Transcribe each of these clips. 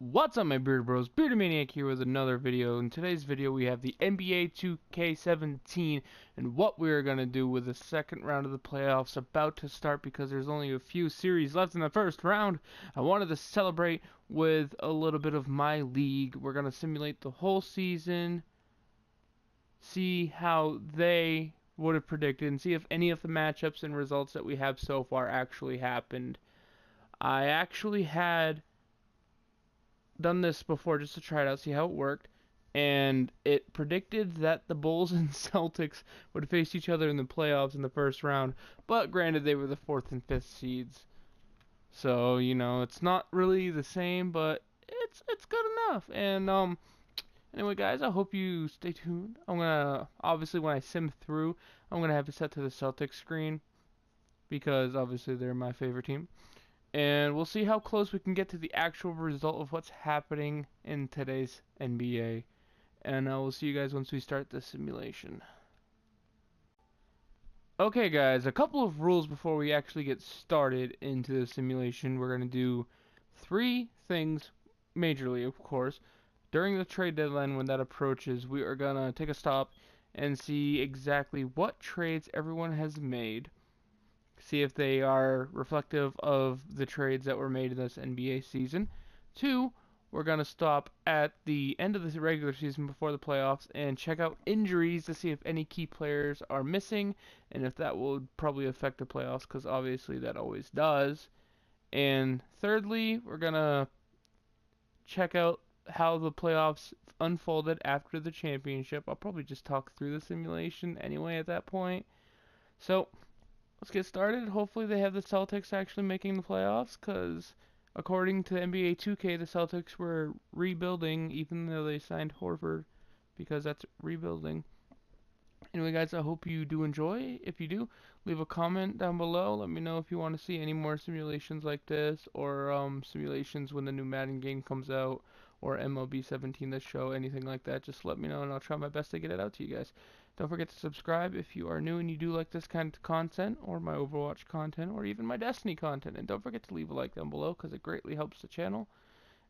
What's up, my bearded bros? Bearded Maniac here with another video. In today's video we have the NBA 2K17 and what we're going to do with the second round of the playoffs about to start, because there's only a few series left in the first round. I wanted to celebrate with a little bit of my league. We're going to simulate the whole season, see how they would have predicted, and see if any of the matchups and results that we have so far actually happened. I actually had done this before just to try it out, see how it worked, and it predicted that the Bulls and Celtics would face each other in the playoffs in the first round, but granted they were the 4th and 5th seeds. So, you know, it's not really the same, but it's good enough. And anyway, guys, I hope you stay tuned. I'm going to obviously when I sim through, I'm going to have it set to the Celtics screen because obviously they're my favorite team. And we'll see how close we can get to the actual result of what's happening in today's NBA. And we'll see you guys once we start the simulation. Okay, guys, a couple of rules before we actually get started into the simulation. We're going to do 3 things, majorly, of course. During the trade deadline, when that approaches, we are going to take a stop and see exactly what trades everyone has made. See if they are reflective of the trades that were made in this NBA season. 2, we're going to stop at the end of the regular season before the playoffs and check out injuries to see if any key players are missing and if that will probably affect the playoffs, because obviously that always does. And thirdly, we're going to check out how the playoffs unfolded after the championship. I'll probably just talk through the simulation anyway at that point. So, let's get started. Hopefully they have the Celtics actually making the playoffs, because according to NBA 2K, the Celtics were rebuilding even though they signed Horford, because that's rebuilding. Anyway, guys, I hope you do enjoy. If you do, leave a comment down below. Let me know if you want to see any more simulations like this, or simulations when the new Madden game comes out, or MLB17 the show, anything like that. Just let me know and I'll try my best to get it out to you guys. Don't forget to subscribe if you are new and you do like this kind of content, or my Overwatch content, or even my Destiny content. And don't forget to leave a like down below, because it greatly helps the channel.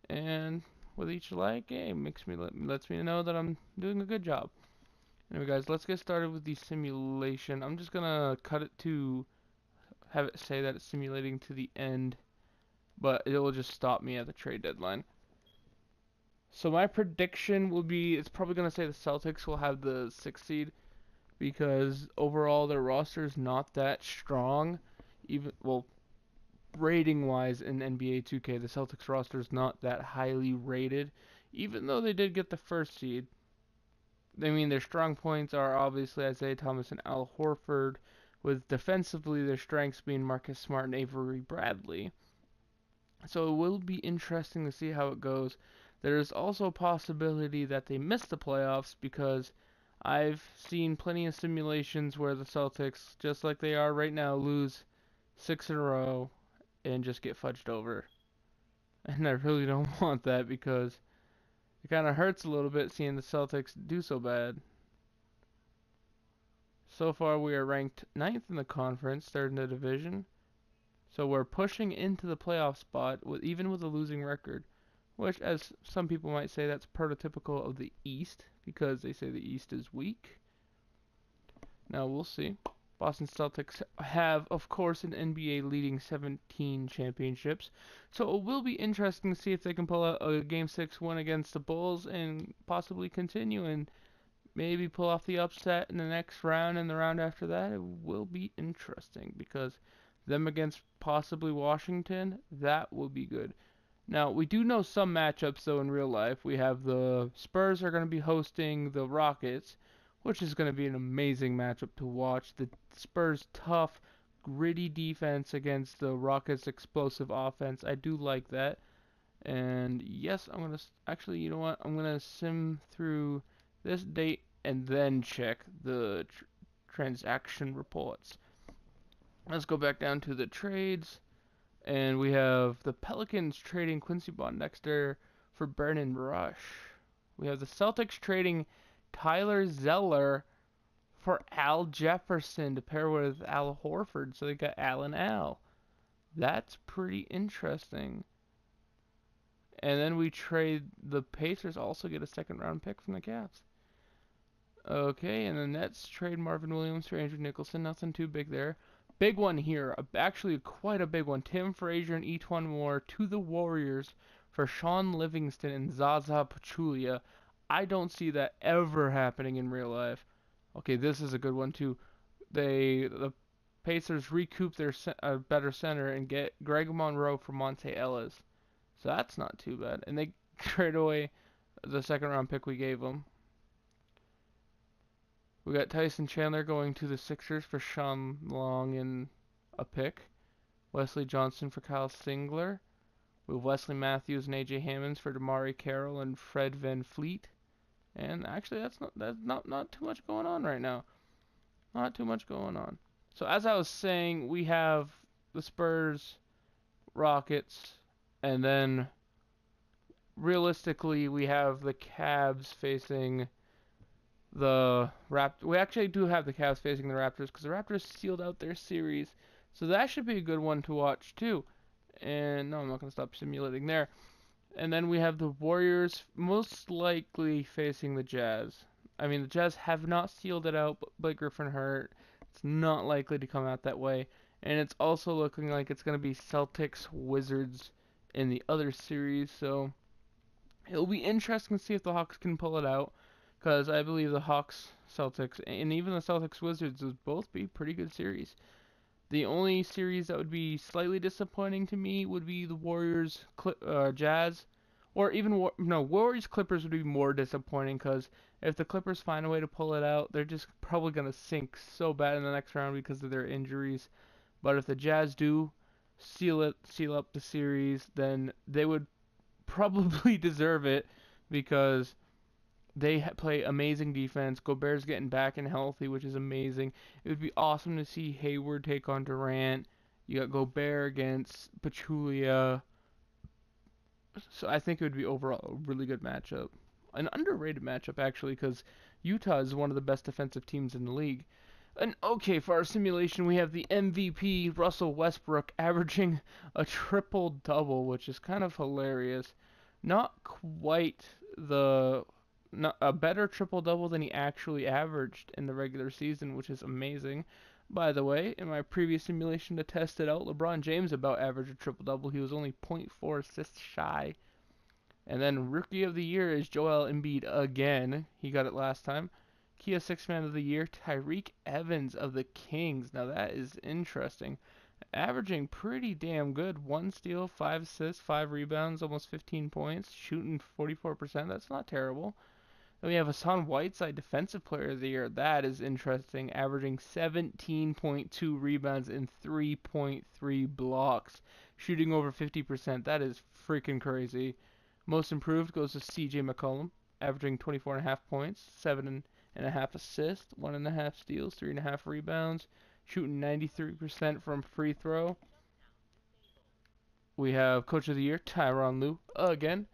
And with each like, it lets me know that I'm doing a good job. Anyway, guys, let's get started with the simulation. I'm just gonna cut it to have it say that it's simulating to the end, but it will just stop me at the trade deadline. So my prediction will be, it's probably going to say the Celtics will have the 6th seed, because overall their roster is not that strong. Even, well, rating wise in NBA 2K, the Celtics roster is not that highly rated, even though they did get the 1st seed. I mean, their strong points are obviously Isaiah Thomas and Al Horford, with defensively their strengths being Marcus Smart and Avery Bradley. So it will be interesting to see how it goes. There is also a possibility that they miss the playoffs, because I've seen plenty of simulations where the Celtics, just like they are right now, lose 6 in a row and just get fudged over. And I really don't want that, because it kind of hurts a little bit seeing the Celtics do so bad. So far we are ranked 9th in the conference, 3rd in the division. So we're pushing into the playoff spot even with a losing record, which, as some people might say, that's prototypical of the East, because they say the East is weak. Now we'll see. Boston Celtics have, of course, an NBA leading 17 championships, so it will be interesting to see if they can pull out a Game 6 win against the Bulls and possibly continue and maybe pull off the upset in the next round and the round after that. It will be interesting, because them against possibly Washington, that will be good. Now, we do know some matchups, though, in real life. We have the Spurs are going to be hosting the Rockets, which is going to be an amazing matchup to watch. The Spurs' tough, gritty defense against the Rockets' explosive offense. I do like that. And yes, I'm going to, actually, you know what? I'm going to sim through this date and then check the transaction reports. Let's go back down to the trades. And we have the Pelicans trading Quincy Bondexter for Brandon Rush. We have the Celtics trading Tyler Zeller for Al Jefferson to pair with Al Horford. So they got Al and Al. That's pretty interesting. And then we trade the Pacers, also get a second round pick from the Cavs. Okay, and the Nets trade Marvin Williams for Andrew Nicholson. Nothing too big there. Big one here, actually quite a big one. Tim Frazier and Etwan Moore to the Warriors for Sean Livingston and Zaza Pachulia. I don't see that ever happening in real life. Okay, this is a good one too. The Pacers recoup their better center and get Greg Monroe for Monte Ellis. So that's not too bad. And they trade away the second round pick we gave them. We got Tyson Chandler going to the Sixers for Sean Long and a pick. Wesley Johnson for Kyle Singler. We have Wesley Matthews and AJ Hammonds for Damari Carroll and Fred Van Fleet. And actually, that's not too much going on right now. Not too much going on. So as I was saying, we have the Spurs, Rockets, and then realistically we have the Cavs facing the Raptors. We actually do have the Cavs facing the Raptors because the Raptors sealed out their series. So that should be a good one to watch too. And no, I'm not going to stop simulating there. And then we have the Warriors most likely facing the Jazz. I mean, the Jazz have not sealed it out, but Blake Griffin hurt. It's not likely to come out that way. And it's also looking like it's going to be Celtics Wizards in the other series. So it'll be interesting to see if the Hawks can pull it out. Because I believe the Hawks, Celtics, and even the Celtics Wizards would both be pretty good series. The only series that would be slightly disappointing to me would be the Warriors Jazz, or even Warriors Clippers would be more disappointing because if the Clippers find a way to pull it out, they're just probably gonna sink so bad in the next round because of their injuries. But if the Jazz do seal up the series, then they would probably deserve it because they play amazing defense. Gobert's getting back and healthy, which is amazing. It would be awesome to see Hayward take on Durant. You got Gobert against Pachulia. So I think it would be overall a really good matchup. An underrated matchup, actually, because Utah is one of the best defensive teams in the league. And okay, for our simulation, we have the MVP, Russell Westbrook, averaging a triple-double, which is kind of hilarious. Not quite a better triple-double than he actually averaged in the regular season, which is amazing. By the way, in my previous simulation to test it out, LeBron James about averaged a triple-double. He was only 0.4 assists shy. And then Rookie of the Year is Joel Embiid again. He got it last time. Kia Sixth Man of the Year, Tyreek Evans of the Kings. Now that is interesting. Averaging pretty damn good. 1 steal, 5 assists, 5 rebounds, almost 15 points. Shooting 44%. That's not terrible. Then we have Hassan Whiteside, Defensive Player of the Year. That is interesting. Averaging 17.2 rebounds and 3.3 blocks. Shooting over 50%. That is freaking crazy. Most Improved goes to CJ McCollum. Averaging 24.5 points, 7.5 assists, 1.5 steals, 3.5 rebounds. Shooting 93% from free throw. We have Coach of the Year, Tyronn Lue, again.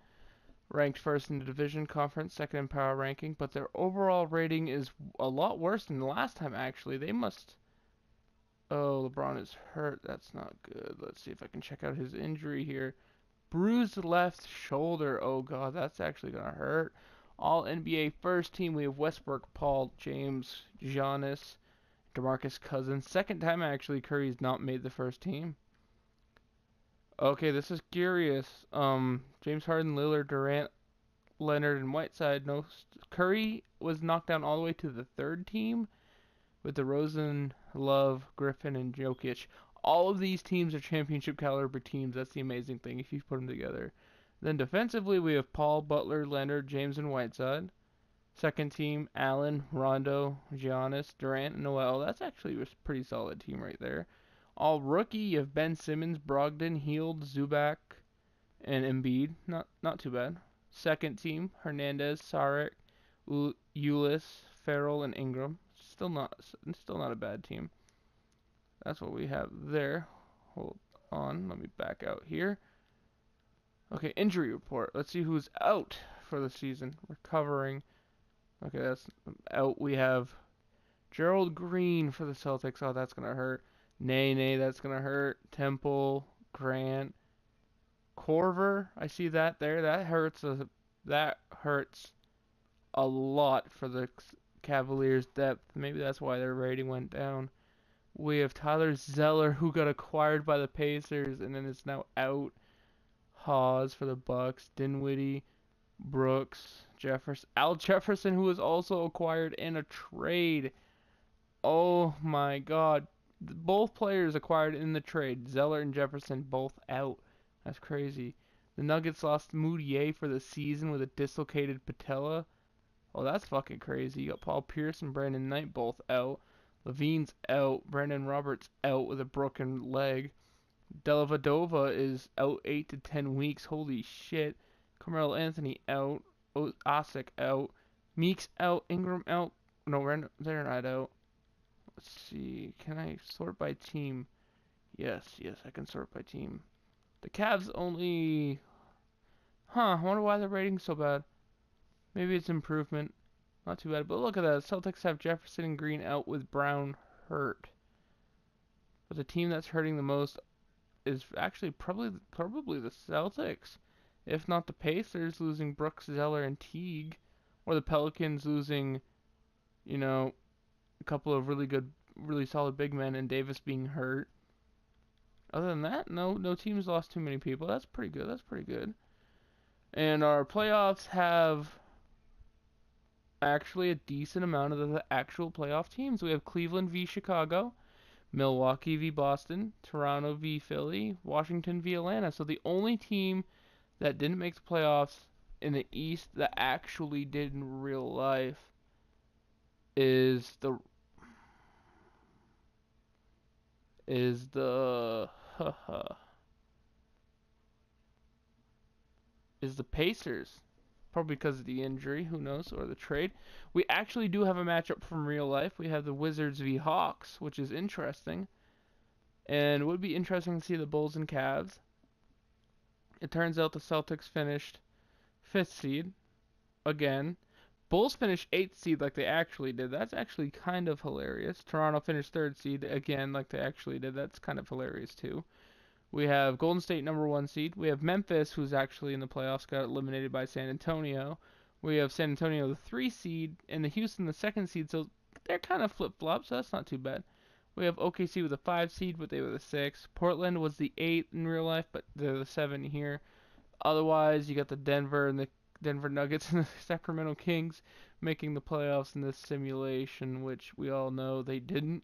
Ranked first in the division conference, second in power ranking, but their overall rating is a lot worse than the last time, actually. They must... Oh, LeBron is hurt. That's not good. Let's see if I can check out his injury here. Bruised left shoulder. Oh, God, that's actually going to hurt. All NBA first team, we have Westbrook, Paul, James, Giannis, DeMarcus Cousins. Second time, actually, Curry's not made the first team. Okay, this is curious. James Harden, Lillard, Durant, Leonard, and Whiteside. No, Curry was knocked down all the way to the third team with DeRozan, Love, Griffin, and Jokic. All of these teams are championship caliber teams. That's the amazing thing if you put them together. Then defensively, we have Paul, Butler, Leonard, James, and Whiteside. Second team, Allen, Rondo, Giannis, Durant, and Noel. That's actually a pretty solid team right there. All rookie, you have Ben Simmons, Brogdon, Hield, Zubac, and Embiid. Not too bad. Second team, Hernandez, Saric, Ulis, Farrell, and Ingram. Still not a bad team. That's what we have there. Hold on, let me back out here. Okay, injury report. Let's see who's out for the season. Recovering. Okay, that's out. We have Gerald Green for the Celtics. Oh, that's gonna hurt. Nay, that's gonna hurt. Temple, Grant, Corver, I see that there. That hurts a lot for the Cavaliers' depth. Maybe that's why their rating went down. We have Tyler Zeller, who got acquired by the Pacers and then is now out. Hawes for the Bucks. Dinwiddie, Brooks, Jefferson, Al Jefferson, who was also acquired in a trade. Oh my God. Both players acquired in the trade. Zeller and Jefferson both out. That's crazy. The Nuggets lost Moutier for the season with a dislocated patella. Oh, that's fucking crazy. You got Paul Pierce and Brandon Knight both out. Levine's out. Brandon Roberts out with a broken leg. Dellavedova is out 8 to 10 weeks. Holy shit. Carmelo Anthony out. Osik out. Meeks out. Ingram out. No, they're not out. Let's see. Can I sort by team? Yes, I can sort by team. The Cavs only... I wonder why the rating's so bad. Maybe it's improvement. Not too bad. But look at that. Celtics have Jefferson and Green out with Brown hurt. But the team that's hurting the most is actually probably the Celtics. If not the Pacers losing Brooks, Zeller, and Teague. Or the Pelicans losing, a couple of really solid big men and Davis being hurt. Other than that, no teams lost too many people. That's pretty good. And our playoffs have actually a decent amount of the actual playoff teams. We have Cleveland v. Chicago, Milwaukee v. Boston, Toronto v. Philly, Washington v. Atlanta. So the only team that didn't make the playoffs in the East that actually did in real life is the Pacers. Probably because of the injury, who knows, or the trade. We actually do have a matchup from real life. We have the Wizards v. Hawks, which is interesting. And it would be interesting to see the Bulls and Cavs. It turns out the Celtics finished 5th seed. Again. Bulls finished 8th seed like they actually did. That's actually kind of hilarious. Toronto finished 3rd seed again like they actually did. That's kind of hilarious too. We have Golden State number 1 seed. We have Memphis, who's actually in the playoffs, got eliminated by San Antonio. We have San Antonio the 3 seed and the Houston the 2nd seed, so they're kind of flip-flops, so that's not too bad. We have OKC with the 5 seed, but they were the 6th. Portland was the 8th in real life, but they're the 7 here. Otherwise, you got the Denver and the Denver Nuggets and the Sacramento Kings making the playoffs in this simulation, which we all know they didn't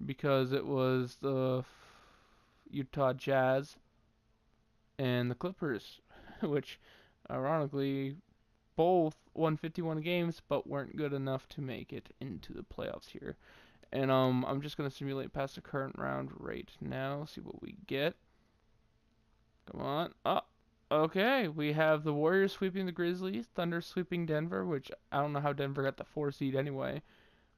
because it was the Utah Jazz and the Clippers, which ironically both won 51 games but weren't good enough to make it into the playoffs here. And I'm just going to simulate past the current round right now, see what we get. Come on. Okay, we have the Warriors sweeping the Grizzlies, Thunder sweeping Denver, which I don't know how Denver got the 4 seed anyway.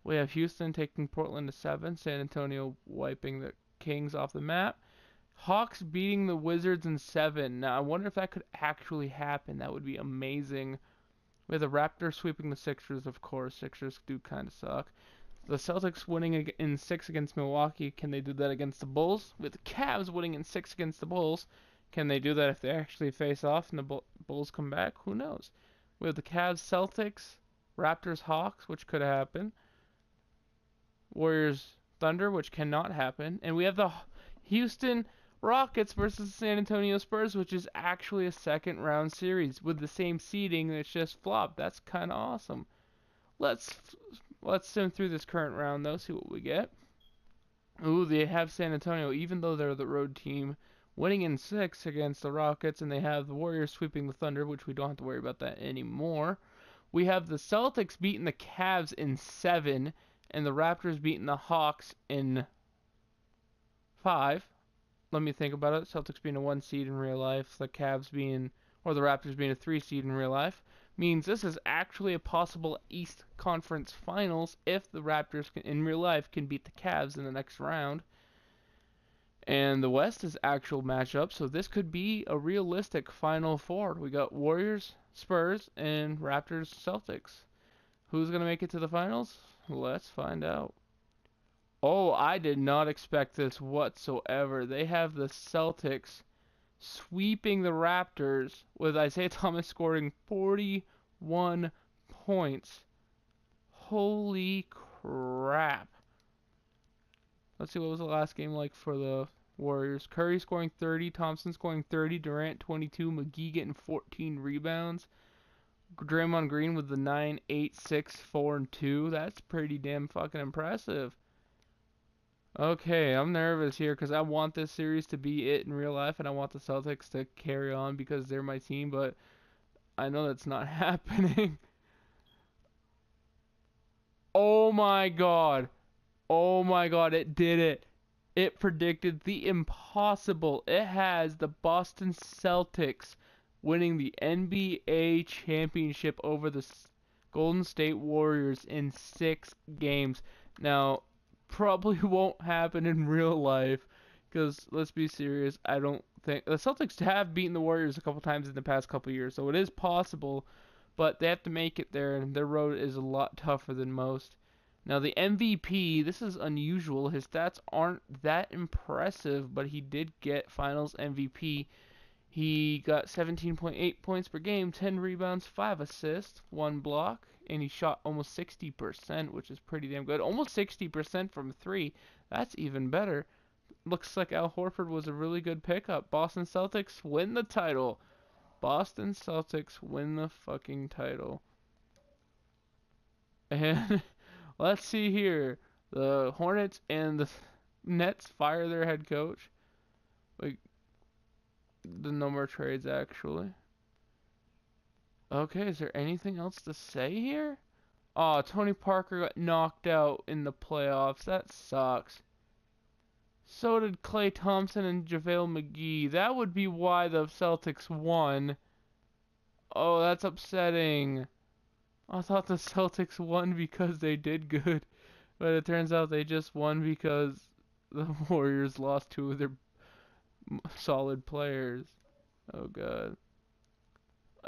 We have Houston taking Portland to 7, San Antonio wiping the Kings off the map. Hawks beating the Wizards in 7. Now, I wonder if that could actually happen. That would be amazing. We have the Raptors sweeping the Sixers, of course. Sixers do kind of suck. The Celtics winning in 6 against Milwaukee. Can they do that against the Bulls? With the Cavs winning in 6 against the Bulls. Can they do that if they actually face off and the Bulls come back? Who knows? We have the Cavs, Celtics, Raptors, Hawks, which could happen. Warriors, Thunder, which cannot happen. And we have the Houston Rockets versus the San Antonio Spurs, which is actually a 2nd round series with the same seeding that's just flopped. That's kind of awesome. Let's sim through this current round though, see what we get. Ooh, they have San Antonio, even though they're the road team, winning in 6 against the Rockets, and they have the Warriors sweeping the Thunder, which we don't have to worry about that anymore. We have the Celtics beating the Cavs in 7, and the Raptors beating the Hawks in 5. Let me think about it. Celtics being a 1 seed in real life, the Raptors being a 3 seed in real life, means this is actually a possible East Conference Finals if the Raptors in real life can beat the Cavs in the next round. And the West is actual matchup, so this could be a realistic Final Four. We got Warriors, Spurs, and Raptors, Celtics. Who's going to make it to the finals? Let's find out. Oh, I did not expect this whatsoever. They have the Celtics sweeping the Raptors with Isaiah Thomas scoring 41 points. Holy crap. Let's see, what was the last game like for the Warriors? Curry scoring 30, Thompson scoring 30, Durant 22, McGee getting 14 rebounds. Draymond Green with the 9, 8, 6, 4, and 2. That's pretty damn fucking impressive. Okay, I'm nervous here because I want this series to be it in real life, and I want the Celtics to carry on because they're my team, but I know that's not happening. Oh my god. Oh my god, it did it. It predicted the impossible. It has the Boston Celtics winning the NBA championship over the Golden State Warriors in 6 games. Now, probably won't happen in real life because, let's be serious, I don't think the Celtics have beaten the Warriors a couple times in the past couple years, so it is possible, but they have to make it there, and their road is a lot tougher than most. Now, the MVP, this is unusual. His stats aren't that impressive, but he did get Finals MVP. He got 17.8 points per game, 10 rebounds, 5 assists, 1 block, and he shot almost 60%, which is pretty damn good. Almost 60% from 3. That's even better. Looks like Al Horford was a really good pickup. Boston Celtics win the title. Boston Celtics win the fucking title. And let's see here. The Hornets and the Nets fire their head coach. Like, the no more trades, actually. Okay, is there anything else to say here? Oh, Tony Parker got knocked out in the playoffs. That sucks. So did Klay Thompson and JaVale McGee. That would be why the Celtics won. Oh, that's upsetting. I thought the Celtics won because they did good. But it turns out they just won because the Warriors lost 2 of their solid players. Oh, God.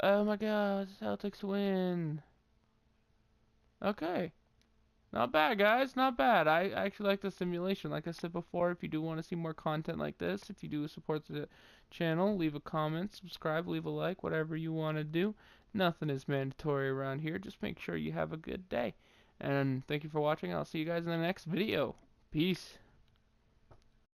Oh, my God. Celtics win. Okay. Not bad, guys. Not bad. I actually like the simulation. Like I said before, if you do want to see more content like this, if you do support the channel, leave a comment, subscribe, leave a like, whatever you want to do. Nothing is mandatory around here. Just make sure you have a good day. And thank you for watching. I'll see you guys in the next video. Peace.